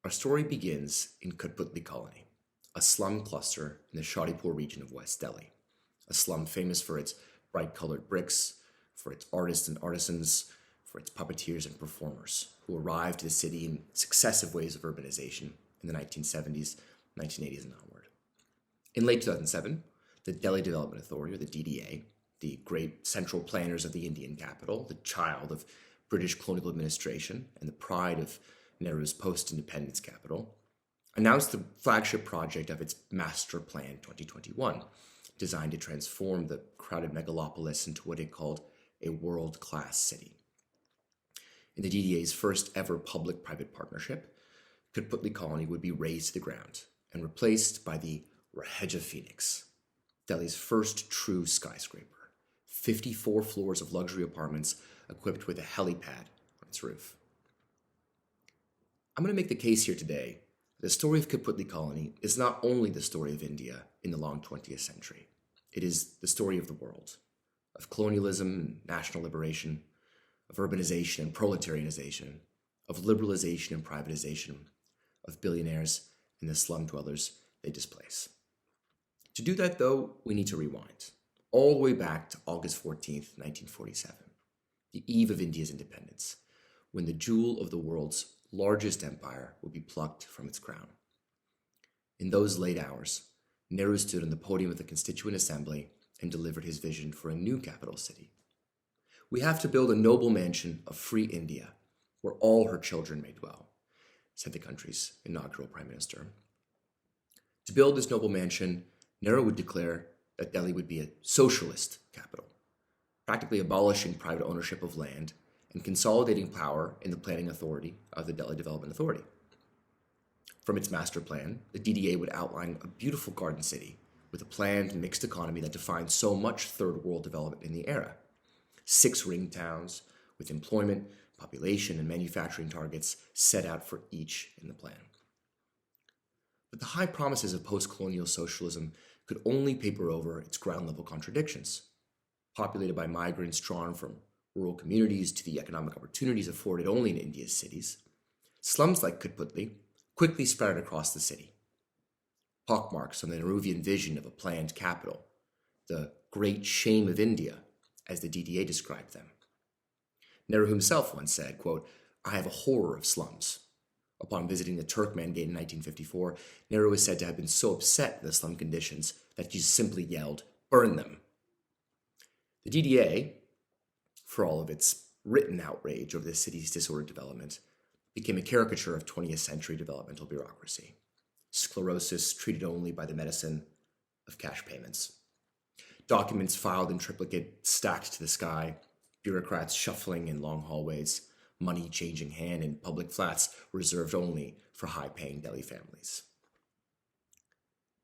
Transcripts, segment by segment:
Our story begins in Kutbutli Colony, a slum cluster in the Shadipur region of West Delhi, a slum famous for its bright colored bricks, for its artists and artisans, for its puppeteers and performers who arrived to the city in successive waves of urbanization in the 1970s, 1980s, and onward. In late 2007, the Delhi Development Authority, or the DDA, the great central planners of the Indian capital, the child of British colonial administration and the pride of Nehru's post-independence capital, announced the flagship project of its Master Plan 2021, designed to transform the crowded megalopolis into what it called a world-class city. In the DDA's first ever public-private partnership, Kutbutli Colony would be razed to the ground and replaced by the Raheja Phoenix, Delhi's first true skyscraper, 54 floors of luxury apartments equipped with a helipad on its roof. I'm going to make the case here today that the story of Kutbutli Colony is not only the story of India in the long 20th century. It is the story of the world, of colonialism and national liberation, of urbanization and proletarianization, of liberalization and privatization, of billionaires and the slum dwellers they displace. To do that, though, we need to rewind all the way back to August 14th, 1947, the eve of India's independence, when the jewel of the world's largest empire would be plucked from its crown. In those late hours, Nehru stood on the podium of the Constituent Assembly and delivered his vision for a new capital city. "We have to build a noble mansion of free India, where all her children may dwell," said the country's inaugural prime minister. To build this noble mansion, Nehru would declare that Delhi would be a socialist capital, practically abolishing private ownership of land and consolidating power in the planning authority of the Delhi Development Authority. From its master plan, the DDA would outline a beautiful garden city with a planned mixed economy that defined so much third world development in the era. 6 ring towns with employment, population, and manufacturing targets set out for each in the plan. But the high promises of post-colonial socialism could only paper over its ground-level contradictions. Populated by migrants drawn from rural communities to the economic opportunities afforded only in India's cities, slums like Kutbutli quickly spread across the city. Pockmarks on the Nehruvian vision of a planned capital, the great shame of India, as the DDA described them. Nehru himself once said, quote, "I have a horror of slums." Upon visiting the Turkmen Gate in 1954, Nehru is said to have been so upset with the slum conditions that he simply yelled, "Burn them." The DDA, for all of its written outrage over the city's disordered development, became a caricature of 20th century developmental bureaucracy. Sclerosis treated only by the medicine of cash payments. Documents filed in triplicate stacked to the sky, bureaucrats shuffling in long hallways, money changing hand in public flats reserved only for high-paying Delhi families.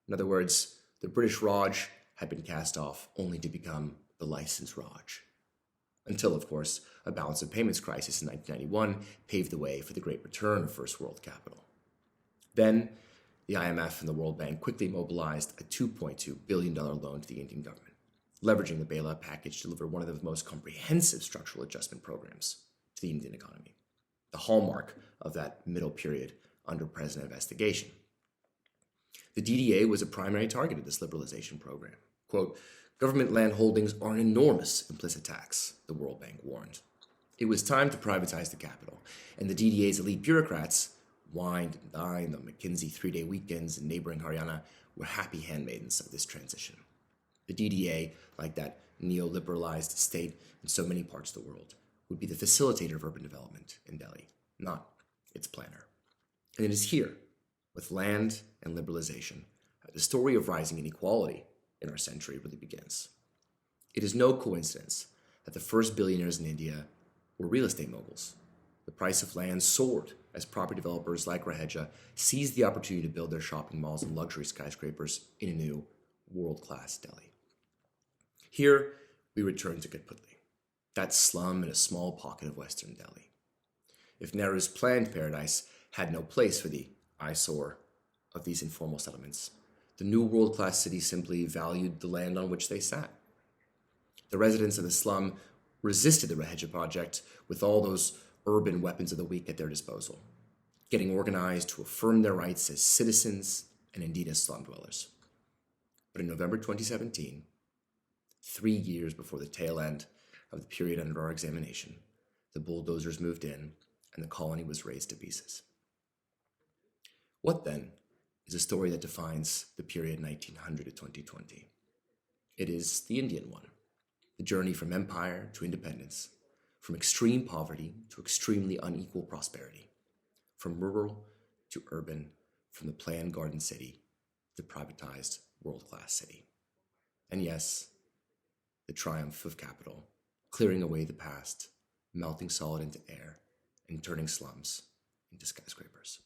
In other words, the British Raj had been cast off only to become the licensed Raj. Until, of course, a balance of payments crisis in 1991 paved the way for the great return of first world capital. Then, the IMF and the World Bank quickly mobilized a $2.2 billion loan to the Indian government, leveraging the bailout package to deliver one of the most comprehensive structural adjustment programs to the Indian economy, the hallmark of that middle period under president investigation. The DDA was a primary target of this liberalization program. Quote, "Government land holdings are an enormous implicit tax," the World Bank warned. It was time to privatize the capital, and the DDA's elite bureaucrats, wined and dined on McKinsey 3-day weekends in neighboring Haryana, were happy handmaidens of this transition. The DDA, like that neoliberalized state in so many parts of the world, would be the facilitator of urban development in Delhi, not its planner. And it is here, with land and liberalization, that the story of rising inequality in our century really begins. It is no coincidence that the first billionaires in India were real estate moguls. The price of land soared as property developers like Raheja seized the opportunity to build their shopping malls and luxury skyscrapers in a new, world-class Delhi. Here, we return to Kutbutli, that slum in a small pocket of western Delhi. If Nehru's planned paradise had no place for the eyesore of these informal settlements, the new world-class city simply valued the land on which they sat. The residents of the slum resisted the Raheja project with all those urban weapons of the weak at their disposal. getting organized to affirm their rights as citizens and indeed as slum dwellers. But in November 2017, 3 years before the tail end of the period under our examination, the bulldozers moved in and the colony was razed to pieces. What then is a story that defines the period 1900 to 2020? It is the Indian one, the journey from empire to independence, from extreme poverty to extremely unequal prosperity, from rural to urban, from the planned garden city to privatized world-class city. And yes, the triumph of capital, clearing away the past, melting solid into air, and turning slums into skyscrapers.